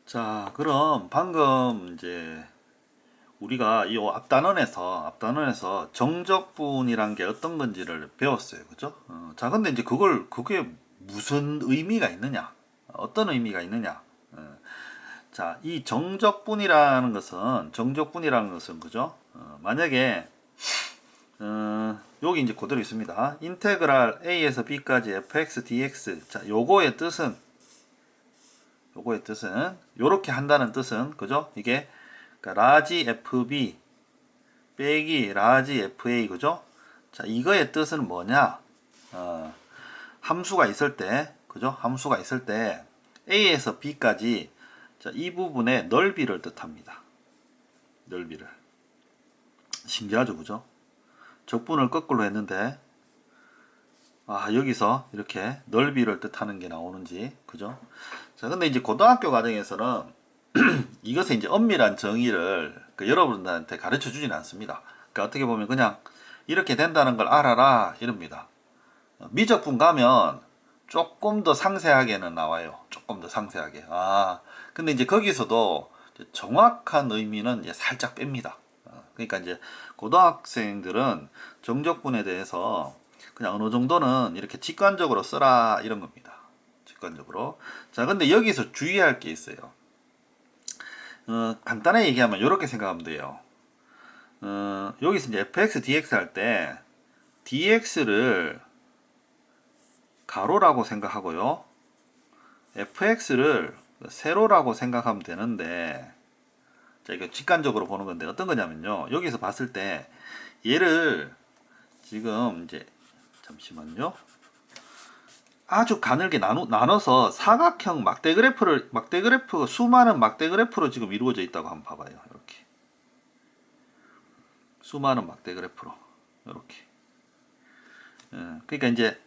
자, 그럼 방금 이제 우리가 이 앞단원에서 정적분이란 게 어떤 건지를 배웠어요. 그죠? 자, 근데 이제 그게 무슨 의미가 있느냐? 어떤 의미가 있느냐? 자, 이 정적분이라는 것은, 그죠? 만약에, 여기 이제 그대로 있습니다. 인테그랄 a에서 b까지 fx dx. 자, 요거의 뜻은, 요렇게 한다는 뜻은, 그죠? 이게, 그러니까 라지 fb 빼기 라지 fa, 그죠? 자, 이거의 뜻은 뭐냐? 어, 함수가 있을 때, 그죠? 함수가 있을 때 a에서 b까지, 자, 이 부분의 넓이를 뜻합니다. 넓이를. 신기하죠, 그죠? 적분을 거꾸로 했는데 여기서 이렇게 넓이를 뜻하는 게 나오는지, 그죠? 자, 근데 이제 고등학교 과정에서는 이것의 이제 엄밀한 정의를 여러분들한테 가르쳐 주진 않습니다. 그러니까 어떻게 보면 그냥 이렇게 된다는 걸 알아라 이럽니다. 미적분 가면 조금 더 상세하게는 나와요. 조금 더 상세하게. 근데 이제 거기서도 정확한 의미는 이제 살짝 뺍니다. 그러니까 이제 고등학생들은 정적분에 대해서 그냥 어느 정도는 이렇게 직관적으로 써라 이런 겁니다. 직관적으로. 자, 근데 여기서 주의할 게 있어요. 간단하게 얘기하면 이렇게 생각하면 돼요. 여기서 이제 fx, dx 할 때 dx를 가로라고 생각하고요. fx를 세로라고 생각하면 되는데, 자, 이거 직관적으로 보는 건데 어떤 거냐면요. 여기서 봤을 때 얘를 지금 이제 잠시만요. 아주 가늘게 나눠서 사각형 수많은 막대 그래프로 지금 이루어져 있다고 한번 봐봐요. 이렇게. 수많은 막대 그래프로. 이렇게. 그러니까 이제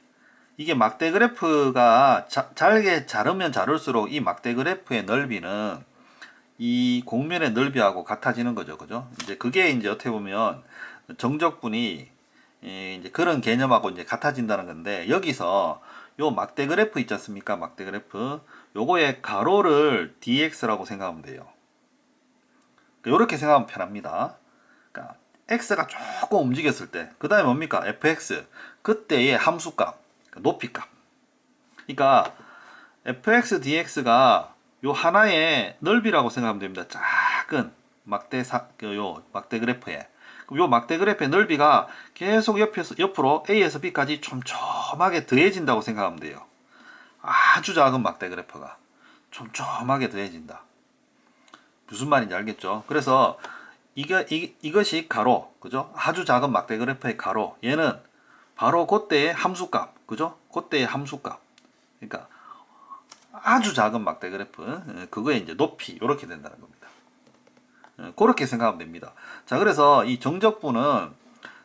이게 막대 그래프가 잘게 자르면 자를수록 이 막대 그래프의 넓이는 이 곡면의 넓이하고 같아지는 거죠. 그죠? 이제 그게 이제 어떻게 보면 정적분이 이제 그런 개념하고 이제 같아진다는 건데, 여기서 요 막대 그래프 있지 않습니까? 막대 그래프. 요거의 가로를 dx라고 생각하면 돼요. 요렇게 생각하면 편합니다. 그러니까 x가 조금 움직였을 때, 그 다음에 뭡니까? fx. 그때의 함수값, 높이값. 그러니까 fx dx가 요 하나의 넓이라고 생각하면 됩니다. 작은 막대 그래프에. 그럼 요 막대 그래프의 넓이가 계속 옆으로 A에서 B까지 촘촘하게 더해진다고 생각하면 돼요. 아주 작은 막대 그래프가 촘촘하게 더해진다. 무슨 말인지 알겠죠? 그래서 이것이 가로, 그죠? 아주 작은 막대 그래프의 가로. 얘는 바로 그때의 함수값, 그죠? 그때의 함수값. 그러니까 아주 작은 막대 그래프, 그거의 이제 높이, 이렇게 된다는 겁니다. 그렇게 생각하면 됩니다. 자, 그래서 이 정적분은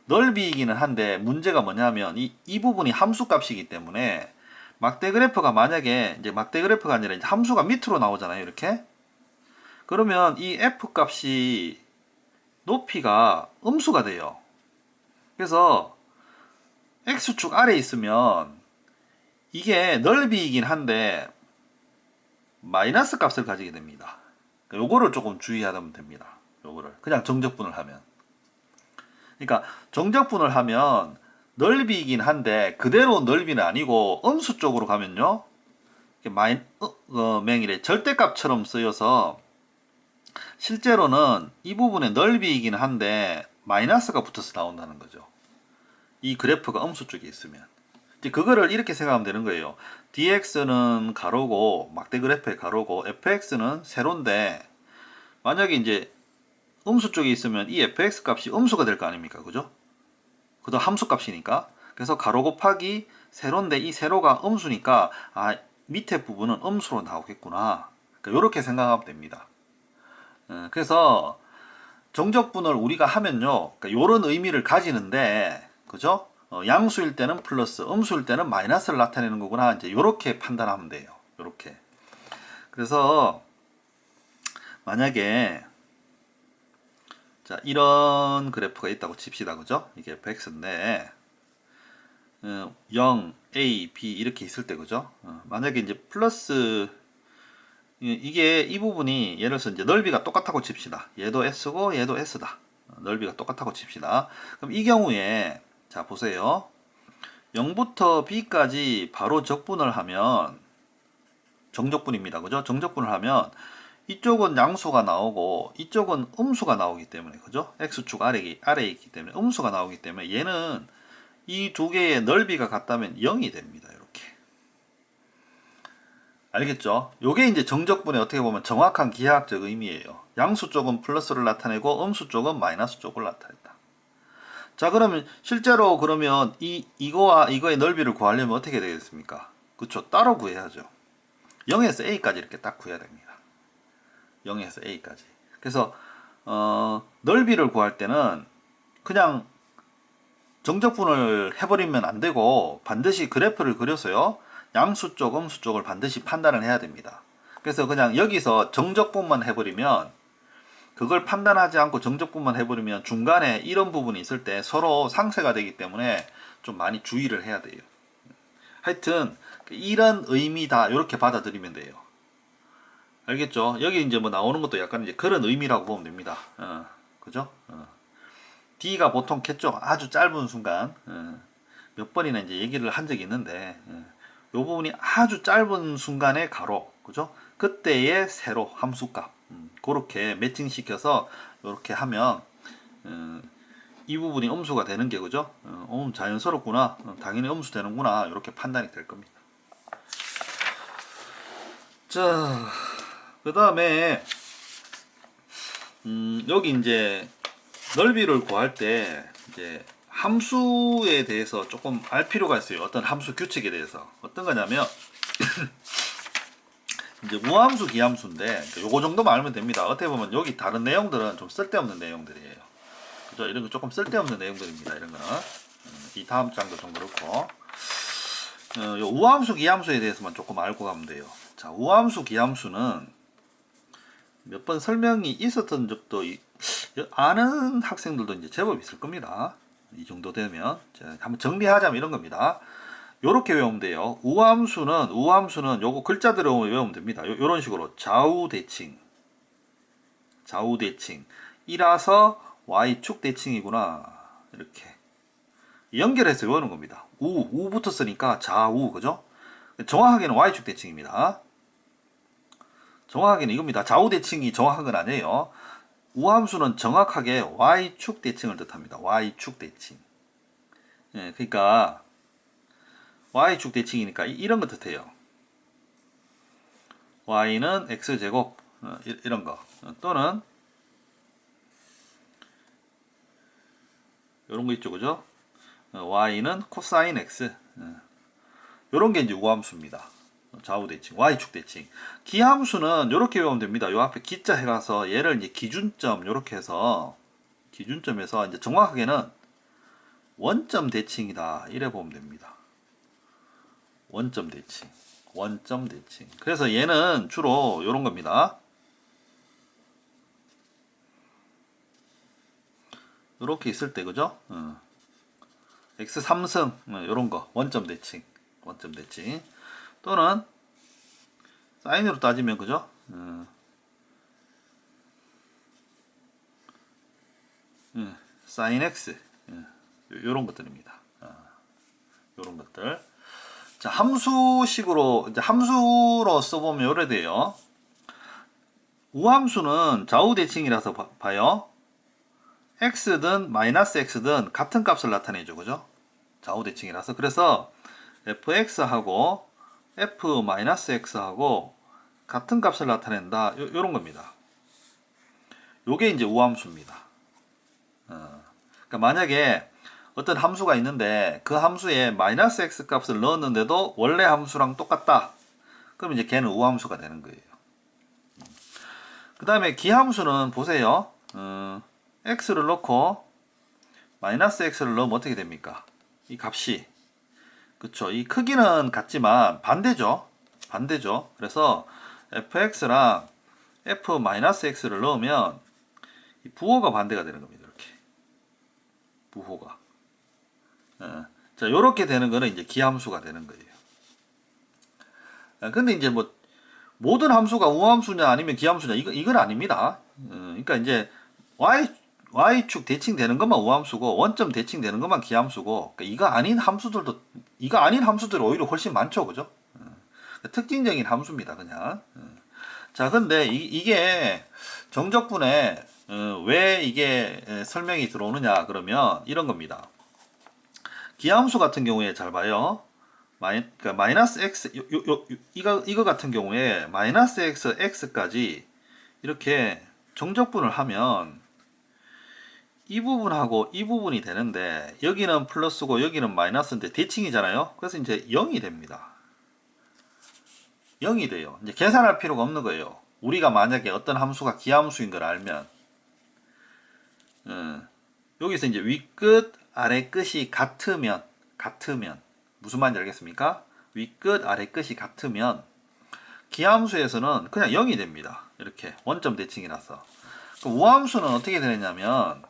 넓이이기는 한데 문제가 뭐냐면 이 부분이 함수값이기 때문에 막대 그래프가 만약에 이제 막대 그래프가 아니라 이제 함수가 밑으로 나오잖아요. 이렇게. 그러면 이 f 값이 높이가 음수가 돼요. 그래서 x축 아래에 있으면 이게 넓이이긴 한데 마이너스 값을 가지게 됩니다. 요거를 조금 주의하면 됩니다. 요거를 그냥 정적분을 하면. 그러니까 정적분을 하면 넓이이긴 한데 그대로 넓이는 아니고 음수 쪽으로 가면요. 맹이래 절대값처럼 쓰여서 실제로는 이 부분의 넓이이긴 한데 마이너스가 붙어서 나온다는 거죠. 이 그래프가 음수 쪽에 있으면. 이제 그거를 이렇게 생각하면 되는 거예요. dx는 가로고 막대 그래프의 가로고 fx는 세로인데, 만약에 이제 음수 쪽에 있으면 이 fx 값이 음수가 될 거 아닙니까? 그죠? 그도 함수 값이니까. 그래서 가로 곱하기 세로인데 이 세로가 음수니까 밑에 부분은 음수로 나오겠구나. 그러니까 이렇게 생각하면 됩니다. 그래서 정적분을 우리가 하면요, 그러니까 이런 의미를 가지는데, 그죠? 양수일 때는 플러스, 음수일 때는 마이너스를 나타내는 거구나. 이제 이렇게 판단하면 돼요. 이렇게. 그래서 만약에 자, 이런 그래프가 있다고 칩시다. 그죠? 이게 fx인데 0, a, b 이렇게 있을 때, 그죠? 만약에 이제 플러스 이게 이 부분이 예를 들어서 이제 넓이가 똑같다고 칩시다. 얘도 S고 얘도 S다. 넓이가 똑같다고 칩시다. 그럼 이 경우에 자 보세요. 0부터 B까지 바로 적분을 하면 정적분입니다. 그죠? 정적분을 하면 이쪽은 양수가 나오고 이쪽은 음수가 나오기 때문에 그죠? X축 아래에 있기 때문에 음수가 나오기 때문에 얘는 이 두 개의 넓이가 같다면 0이 됩니다. 이렇게. 알겠죠? 요게 이제 정적분의 어떻게 보면 정확한 기하학적 의미예요. 양수 쪽은 플러스를 나타내고 음수 쪽은 마이너스 쪽을 나타낸다. 자, 그러면 실제로 그러면 이거와 이거의 넓이를 구하려면 어떻게 되겠습니까? 그쵸? 따로 구해야죠. 0에서 A까지 이렇게 딱 구해야 됩니다. 0에서 A까지. 그래서 넓이를 구할 때는 그냥 정적분을 해버리면 안 되고 반드시 그래프를 그려서요. 양수 쪽, 음수 쪽을 반드시 판단을 해야 됩니다. 그래서 그냥 여기서 정적분만 해버리면 그걸 판단하지 않고 정적분만 해버리면 중간에 이런 부분이 있을 때 서로 상쇄가 되기 때문에 좀 많이 주의를 해야 돼요. 하여튼 이런 의미다 이렇게 받아들이면 돼요. 알겠죠? 여기 이제 뭐 나오는 것도 약간 이제 그런 의미라고 보면 됩니다. 그죠? D가 보통 겠죠? 아주 짧은 순간 몇 번이나 이제 얘기를 한 적이 있는데 요 부분이 아주 짧은 순간의 가로 그죠? 그때의 세로 함수값 그렇게 매칭시켜서 이렇게 하면 이 부분이 음수가 되는 게 그죠? 자연스럽구나 당연히 음수 되는구나 이렇게 판단이 될 겁니다. 자, 그 다음에 여기 이제 넓이를 구할 때 이제 함수에 대해서 조금 알 필요가 있어요. 어떤 함수 규칙에 대해서 어떤 거냐면 이제 우함수 기함수인데 요거 정도만 알면 됩니다. 어떻게 보면 여기 다른 내용들은 좀 쓸데없는 내용들이에요. 그죠? 이런 거 조금 쓸데없는 내용들입니다. 이런 거는 이 다음 장도 좀 그렇고 요 우함수 기함수에 대해서만 조금 알고 가면 돼요. 자, 우함수 기함수는 몇 번 설명이 있었던 적도 아는 학생들도 이제 제법 있을 겁니다. 이 정도 되면 자, 한번 정리하자면 이런 겁니다. 요렇게 외우면 돼요. 우함수는 요거 글자대로 외우면 됩니다. 요런 식으로 좌우대칭 이라서 y축 대칭이구나 이렇게 연결해서 외우는 겁니다. 우 붙었으니까 좌우 그죠? 정확하게는 y축 대칭입니다. 정확하게는 이겁니다. 좌우 대칭이 정확한 건 아니에요. 우함수는 정확하게 y축 대칭을 뜻합니다. y축 대칭. 예, 그러니까 y축 대칭이니까 이런 거 뜻해요. y는 x제곱 이런 거 또는 이런 거 있죠, 그죠? y는 코사인 x 이런 게 이제 우함수입니다. 좌우 대칭, y축 대칭. 기함수는 이렇게 외우면 됩니다. 요 앞에 기자 해가서 얘를 이제 기준점 이렇게 해서 기준점에서 이제 정확하게는 원점 대칭이다 이래 보면 됩니다. 원점 대칭. 그래서 얘는 주로 이런 겁니다. 이렇게 있을 때 그죠? x 3승 이런 거 원점 대칭. 또는 사인으로 따지면 그죠? 사인 x 요런 것들입니다. 요런 것들. 자, 함수식으로 이제 함수로 써보면 요래 돼요. 우함수는 좌우 대칭이라서 봐요. x든 마이너스 x든 같은 값을 나타내죠, 그죠? 좌우 대칭이라서 그래서 fx하고 f-x하고 같은 값을 나타낸다. 요런 겁니다. 요게 이제 우함수입니다. 그러니까 만약에 어떤 함수가 있는데 그 함수에 마이너스 x 값을 넣었는데도 원래 함수랑 똑같다. 그럼 이제 걔는 우함수가 되는 거예요. 그 다음에 기함수는 보세요. x를 넣고 마이너스 x를 넣으면 어떻게 됩니까? 이 값이 그쵸? 이 크기는 같지만 반대죠. 그래서 fx랑 f-x를 넣으면 이 부호가 반대가 되는 겁니다. 이렇게 부호가. 자, 요렇게 되는 거는 이제 기함수가 되는 거예요. 근데 이제 뭐 모든 함수가 우함수냐 아니면 기함수냐 이건 아닙니다. 그러니까 이제 y축 대칭되는 것만 우함수고 원점 대칭되는 것만 기함수고 그러니까 이거 아닌 함수들이 오히려 훨씬 많죠, 그죠? 특징적인 함수입니다, 그냥. 자, 근데 이게 정적분에 왜 이게 설명이 들어오느냐 그러면 이런 겁니다. 기함수 같은 경우에 잘 봐요. 그러니까 마이너스 x 이거 같은 경우에 마이너스 x x까지 이렇게 정적분을 하면 이 부분하고 이 부분이 되는데 여기는 플러스고 여기는 마이너스인데 대칭이잖아요. 그래서 이제 0이 됩니다. 0이 돼요. 이제 계산할 필요가 없는 거예요. 우리가 만약에 어떤 함수가 기함수인 걸 알면 여기서 이제 윗끝 아래끝이 같으면 무슨 말인지 알겠습니까? 윗끝 아래끝이 같으면 기함수에서는 그냥 0이 됩니다. 이렇게 원점 대칭이라서. 우함수는 어떻게 되느냐면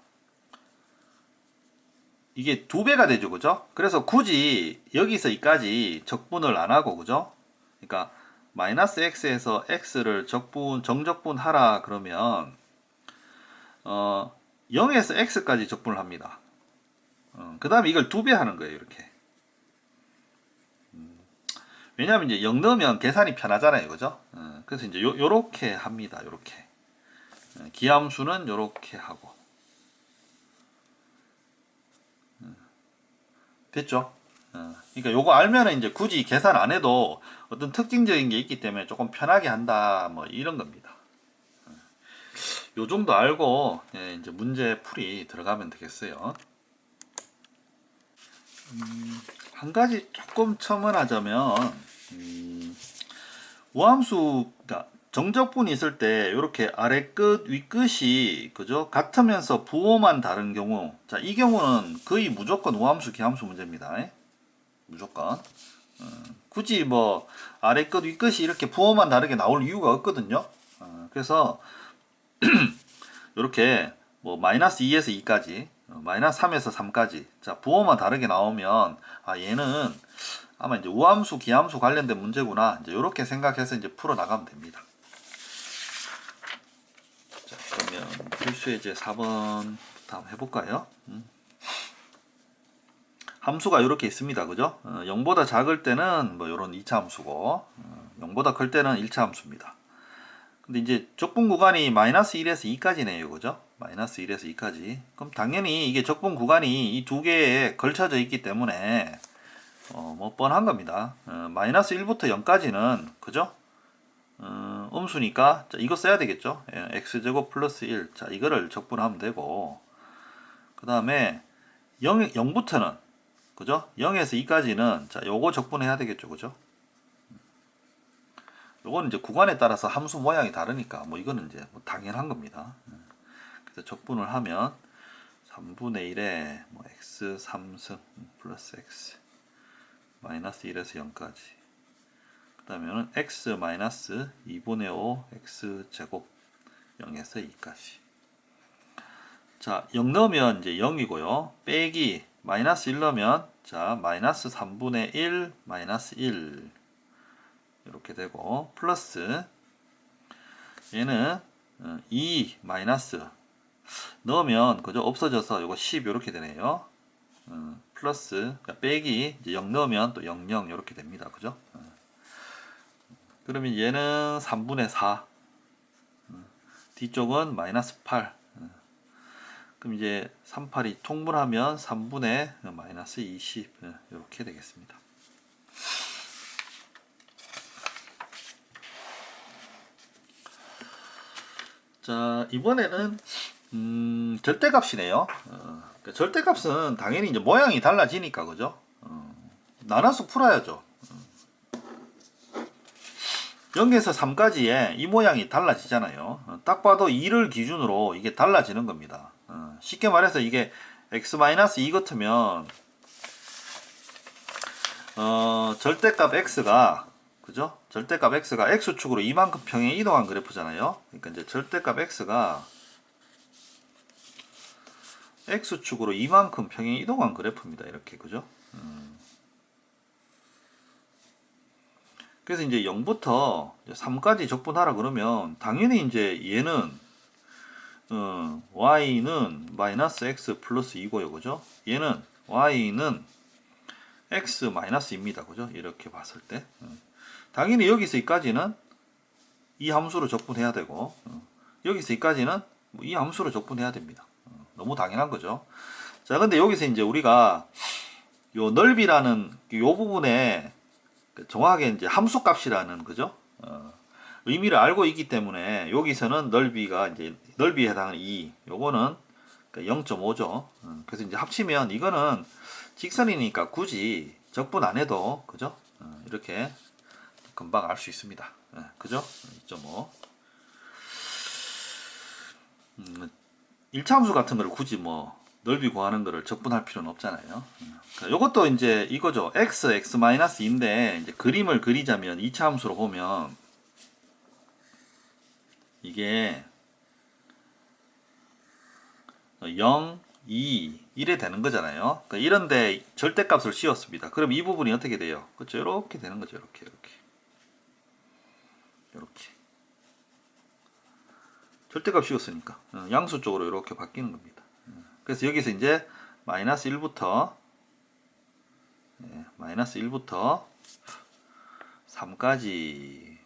이게 2배가 되죠, 그죠? 그래서 굳이 여기서 이까지 적분을 안 하고, 그죠? 그러니까 마이너스 x에서 x를 정적분 하라 그러면 0에서 x까지 적분을 합니다. 그 다음에 이걸 2배 하는 거예요, 이렇게. 왜냐하면 이제 0 넣으면 계산이 편하잖아요, 그죠? 그래서 이제 요렇게 합니다, 요렇게. 기함수는 요렇게 하고. 됐죠? 그러니까 요거 알면은 이제 굳이 계산 안 해도 어떤 특징적인 게 있기 때문에 조금 편하게 한다, 뭐 이런 겁니다. 요 정도 알고 이제 문제 풀이 들어가면 되겠어요. 한 가지 조금 첨언하자면 우함수 그러니까 정적분이 있을 때 이렇게 아래 끝, 위 끝이 그죠? 같으면서 부호만 다른 경우, 자, 이 경우는 거의 무조건 우함수, 기함수 문제입니다. 무조건. 굳이 뭐 아래 끝, 위 끝이 이렇게 부호만 다르게 나올 이유가 없거든요. 그래서 이렇게 뭐 마이너스 2에서 2까지, 마이너스 3에서 3까지, 자, 부호만 다르게 나오면 아, 얘는 아마 이제 우함수, 기함수 관련된 문제구나. 이제 이렇게 생각해서 이제 풀어 나가면 됩니다. 자, 그러면 필수예제 4번 다음 해볼까요? 함수가 이렇게 있습니다. 그죠? 0보다 작을 때는 뭐 이런 2차 함수고 0보다 클 때는 1차 함수입니다. 근데 이제 적분 구간이 마이너스 1에서 2까지네요. 그죠? 마이너스 1에서 2까지. 그럼 당연히 이게 적분 구간이 이 두 개에 걸쳐져 있기 때문에 뭐 뻔한 겁니다. 마이너스 1부터 0까지는 그죠? 음수니까 자, 이거 써야 되겠죠? x제곱 플러스 1. 자, 이거를 적분하면 되고 그 다음에 0부터는 그죠? 0에서 2까지는 자, 요거 적분해야 되겠죠. 그죠? 요거는 이제 구간에 따라서 함수 모양이 다르니까 뭐 이거는 이제 뭐 당연한 겁니다. 그래서 적분을 하면 3분의 1에 뭐 x 3승 플러스 x 마이너스 1에서 0까지 그 다음에는 x 마이너스 2분의 5 x 제곱 0에서 2까지 자, 0 넣으면 이제 0이고요. 빼기 마이너스 1 넣으면 자, 마이너스 3분의 1 마이너스 1 이렇게 되고 플러스 얘는 2 마이너스 넣으면 그죠? 없어져서 이거 10 이렇게 되네요. 플러스 그러니까 빼기 이제 0 넣으면 또 0 0 이렇게 됩니다. 그죠? 그러면 얘는 3분의 4 뒤쪽은 마이너스 8 그럼 이제 38이 통분하면 3분의 마이너스 20 이렇게 되겠습니다. 자, 이번에는 절대값이네요. 그러니까 절대값은 당연히 이제 모양이 달라지니까 그죠? 나눠서 풀어야죠. 0에서 3까지의 이 모양이 달라지잖아요. 딱 봐도 2를 기준으로 이게 달라지는 겁니다. 쉽게 말해서 이게 x-2 같으면 절대값 x가 그죠? 절대값 x가 x축으로 이만큼 평행 이동한 그래프잖아요. 그러니까 이제 절대값 x가 x축으로 이만큼 평행 이동한 그래프입니다. 이렇게 그죠? 그래서 이제 0부터 3까지 적분하라 그러면 당연히 이제 얘는 y는 마이너스 x 플러스 2고요. 그죠? 얘는 y는 x 마이너스입니다. 그죠? 이렇게 봤을 때 당연히 여기서 여기까지는 이 함수로 적분해야 되고 여기서 여기까지는 이 함수로 적분해야 됩니다. 너무 당연한 거죠. 자, 근데 여기서 이제 우리가 요 넓이라는 요 부분에 정확하게 이제 함수 값이라는 거죠. 의미를 알고 있기 때문에 여기서는 넓이가 이제 넓이에 해당하는 2, 요거는 0.5죠. 그래서 이제 합치면 이거는 직선이니까 굳이 적분 안 해도 그죠? 이렇게 금방 알 수 있습니다. 그죠? 2.5. 1차 함수 같은 걸 굳이 뭐 넓이 구하는 거를 적분할 필요는 없잖아요. 요것도 이제 이거죠. x,x-2인데 이제 그림을 그리자면 2차 함수로 보면 이게 0, 2, 1에 되는 거잖아요. 그러니까 이런데 절대값을 씌웠습니다. 그럼 이 부분이 어떻게 돼요? 그렇죠? 이렇게 되는 거죠. 이렇게. 절대값 씌웠으니까 양수 쪽으로 이렇게 바뀌는 겁니다. 그래서 여기서 이제 마이너스 1부터 3까지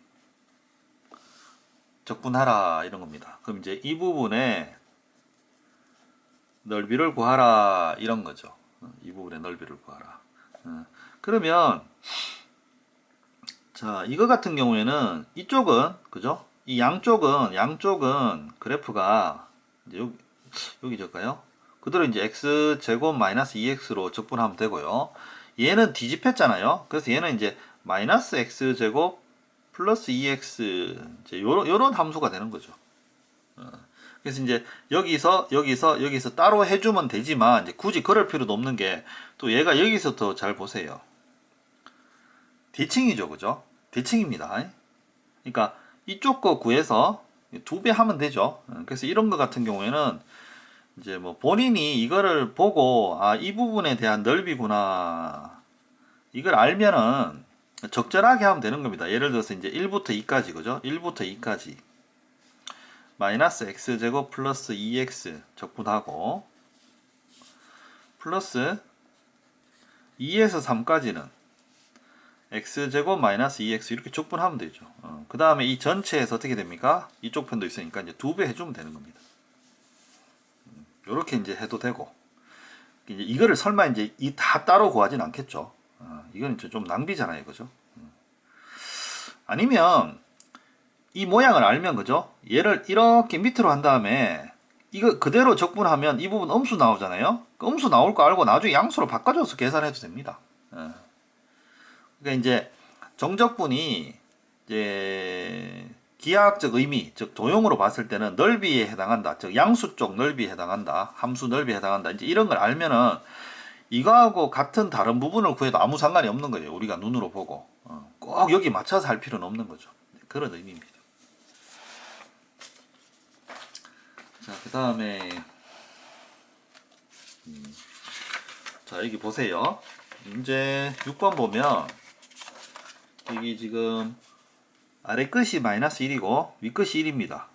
적분하라 이런 겁니다. 그럼 이제 이 부분에 넓이를 구하라 이런 거죠. 이 부분의 넓이를 구하라. 그러면 자, 이거 같은 경우에는 이쪽은 그죠? 이 양쪽은 그래프가 이제 여기 적까요? 그대로 이제 x 제곱 마이너스 2x로 적분하면 되고요. 얘는 뒤집혔잖아요. 그래서 얘는 이제 마이너스 x 제곱 플러스 2x 이제 요런 함수가 되는 거죠. 그래서 이제 여기서 따로 해주면 되지만 이제 굳이 그럴 필요도 없는 게 또 얘가 여기서 더 잘 보세요. 대칭이죠, 그죠? 대칭입니다. 그러니까 이쪽 거 구해서 2배 하면 되죠. 그래서 이런 거 같은 경우에는 이제 뭐 본인이 이거를 보고 아, 이 부분에 대한 넓이구나 이걸 알면은 적절하게 하면 되는 겁니다. 예를 들어서 이제 1부터 2까지 그죠? 1부터 2까지 마이너스 x제곱 플러스 2x 적분하고 플러스 2에서 3까지는 x제곱 마이너스 2x 이렇게 적분하면 되죠. 그 다음에 이 전체에서 어떻게 됩니까? 이쪽 편도 있으니까 이제 2배 해주면 되는 겁니다. 이렇게 이제 해도 되고 이제 이거를 설마 이제 이 다 따로 구하진 않겠죠. 이건 이제 좀 낭비잖아요, 그죠? 아니면 이 모양을 알면 그죠? 얘를 이렇게 밑으로 한 다음에 이거 그대로 적분하면 이 부분 음수 나오잖아요. 그 음수 나올 거 알고 나중에 양수로 바꿔줘서 계산해도 됩니다. 그러니까 이제 정적분이 이제 기하학적 의미, 즉 도형으로 봤을 때는 넓이에 해당한다. 즉 양수 쪽 넓이에 해당한다. 함수 넓이에 해당한다. 이제 이런 걸 알면은 이거하고 같은 다른 부분을 구해도 아무 상관이 없는 거예요. 우리가 눈으로 보고 꼭 여기 맞춰서 할 필요는 없는 거죠. 그런 의미입니다. 자, 그 다음에 자, 여기 보세요. 문제 6번 보면 여기 지금 아래 끝이 마이너스 1이고 위 끝이 1입니다.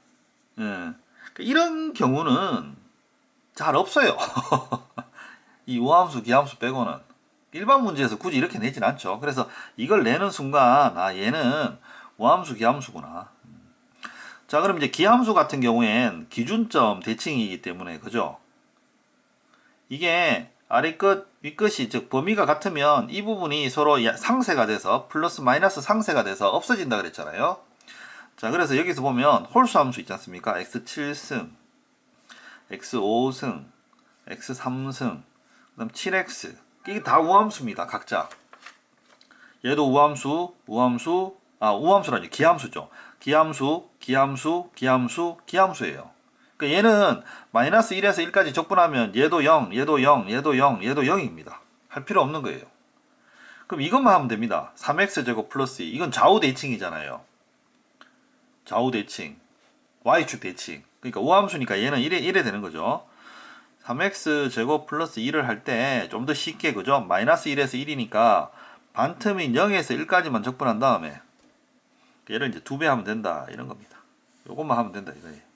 이런 경우는 잘 없어요. 이 우함수, 기함수 빼고는 일반 문제에서 굳이 이렇게 내진 않죠. 그래서 이걸 내는 순간 아, 얘는 우함수, 기함수구나. 자, 그럼 이제 기함수 같은 경우엔 기준점 대칭이기 때문에 그죠? 이게 아래 끝, 위 끝이 즉 범위가 같으면 이 부분이 서로 상쇄가 돼서 플러스 마이너스 상쇄가 돼서 없어진다 그랬잖아요. 자, 그래서 여기서 보면 홀수 함수 있지 않습니까? x7승, x5승, x3승, 그 다음 7x 이게 다 우함수입니다. 각자 얘도 우함수라니 기함수죠. 기함수예요. 그러니까 얘는 마이너스 1에서 1까지 적분하면 얘도 0, 얘도 0, 얘도 0, 얘도 0입니다. 할 필요 없는 거예요. 그럼 이것만 하면 됩니다. 3x제곱 플러스 2 이건 좌우 대칭이잖아요. 좌우 대칭, y축 대칭. 그러니까 우함수니까 얘는 1에 되는 거죠. 3x제곱 플러스 2를 할 때 좀 더 쉽게 그죠? 마이너스 1에서 1이니까 반틈인 0에서 1까지만 적분한 다음에 얘를 이제 2배 하면 된다 이런 겁니다. 요것만 하면 된다 이거예요.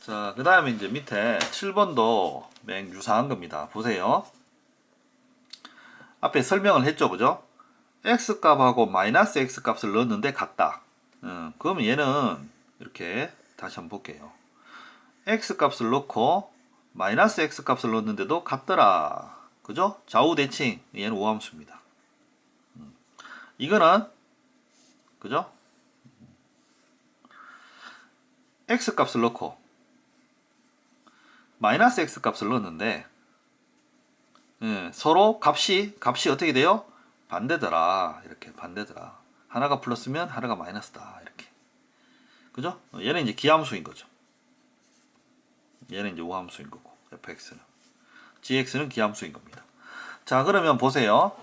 자, 그 다음에 이제 밑에 7번도 맹 유사한 겁니다. 보세요. 앞에 설명을 했죠, 그죠? x 값하고 마이너스 x 값을 넣었는데 같다. 그러면 얘는 이렇게 다시 한번 볼게요. x 값을 넣고 마이너스 x 값을 넣었는데도 같더라. 그죠? 좌우 대칭. 얘는 우함수입니다. 이거는 그죠? x 값을 넣고 마이너스 x 값을 넣었는데 서로 값이 어떻게 돼요? 반대더라. 이렇게 반대더라. 하나가 플러스면 하나가 마이너스다. 이렇게. 그죠? 얘는 이제 기함수인 거죠. 얘는 이제 우함수인 거고 fx는. gx는 기함수인 겁니다. 자, 그러면 보세요.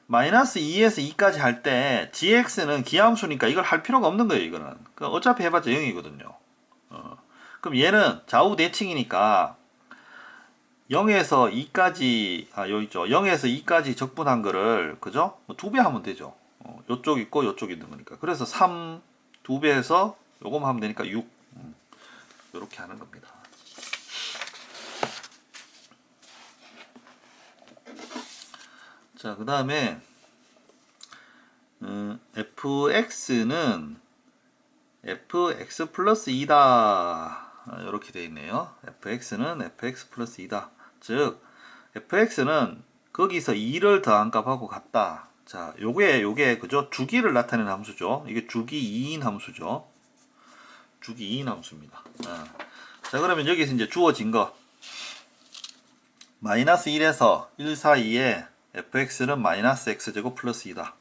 마이너스 2에서 2까지 할 때 gx는 기함수니까 이걸 할 필요가 없는 거예요. 이거는. 어차피 해봤자 0이거든요. 그럼 얘는 좌우 대칭이니까 0에서 2까지 여기 있죠. 0에서 2까지 적분한 거를 그죠? 2배 하면 되죠. 요쪽 있고 요쪽 있는 거니까. 그래서 3 2배해서 요거만 하면 되니까 6 요렇게 하는 겁니다. 자, 그 다음에 fx는 fx 플러스 2다 이렇게 되어 있네요. fx는 fx 플러스 2다. 즉 fx는 거기서 2를 더한 값하고 같다. 자, 요게 그죠? 주기를 나타내는 함수죠. 이게 주기 2인 함수죠. 주기 2인 함수입니다. 자, 그러면 여기서 이제 주어진 거 마이너스 1에서 1 사이에 fx는 마이너스 x제곱 플러스 2다.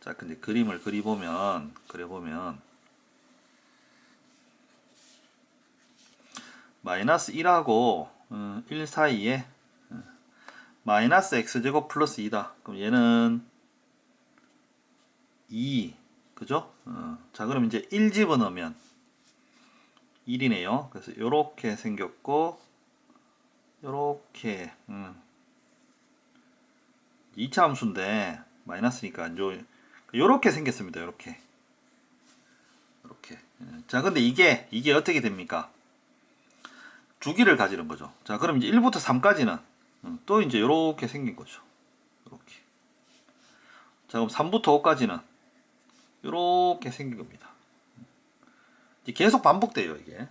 자, 근데 그림을 그려보면 마이너스 1하고 1 사이에 마이너스 x제곱 플러스 2다. 그럼 얘는 2 그죠? 자, 그럼 이제 1 집어넣으면 1이네요. 그래서 요렇게 생겼고 요렇게 2차 함수인데 마이너스니까 요렇게 생겼습니다. 요렇게 자, 근데 이게 어떻게 됩니까? 주기를 가지는 거죠. 자, 그럼 이제 1부터 3까지는 또 이제 요렇게 생긴 거죠. 요렇게. 자, 그럼 3부터 5까지는 요렇게 생긴 겁니다. 이제 계속 반복돼요, 이게.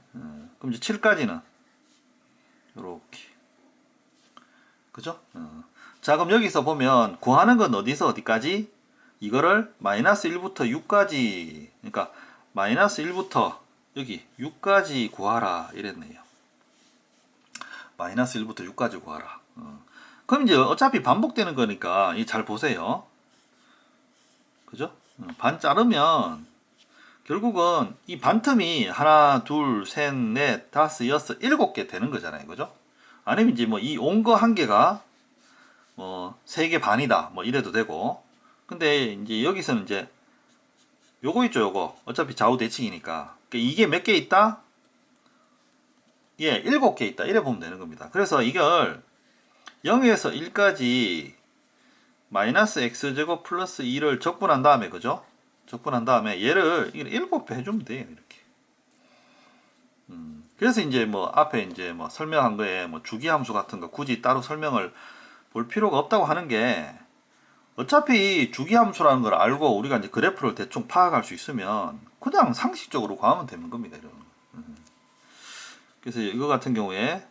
그럼 이제 7까지는 요렇게. 그죠? 자, 그럼 여기서 보면 구하는 건 어디서 어디까지? 이거를 마이너스 1부터 6까지, 그러니까 마이너스 1부터 여기 6까지 구하라 이랬네요. 마이너스 1부터 6까지 구하라. 그럼 이제 어차피 반복되는 거니까 잘 보세요. 그죠? 반 자르면 결국은 이 반틈이 하나, 둘, 셋, 넷, 다섯, 여섯, 7개 되는 거잖아요. 그죠? 아니면 이제 뭐 이 온 거 한 개가 뭐 3개 반이다. 뭐 이래도 되고. 근데 이제 여기서는 이제 요거 있죠, 요거. 어차피 좌우 대칭이니까. 이게 몇 개 있다? 예, 7개 있다. 이래 보면 되는 겁니다. 그래서 이걸 0에서 1까지 마이너스 x제곱 플러스 2를 적분한 다음에, 그죠? 적분한 다음에 얘를 7배 해주면 돼요, 이렇게. 그래서 이제 뭐 앞에 이제 뭐 설명한 거에 뭐 주기함수 같은 거 굳이 따로 설명을 볼 필요가 없다고 하는 게 어차피 주기함수라는 걸 알고 우리가 이제 그래프를 대충 파악할 수 있으면 그냥 상식적으로 구하면 되는 겁니다. 이런. 그래서 이거 같은 경우에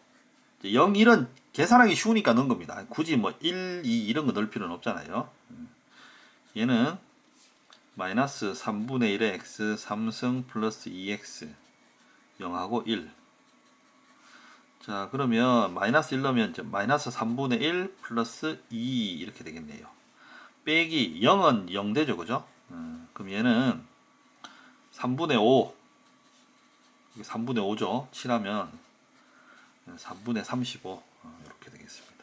0, 1은 계산하기 쉬우니까 넣은 겁니다. 굳이 뭐 1, 2 이런 거 넣을 필요는 없잖아요. 얘는 마이너스 3분의 1의 x 3승 플러스 2x 0하고 1. 자, 그러면 마이너스 1 넣으면 마이너스 3분의 1 플러스 2 이렇게 되겠네요. 빼기 0은 0 되죠, 그죠? 그럼 얘는 3분의 5 이게 3분의 5죠. 칠하면 3분의 35 이렇게 되겠습니다.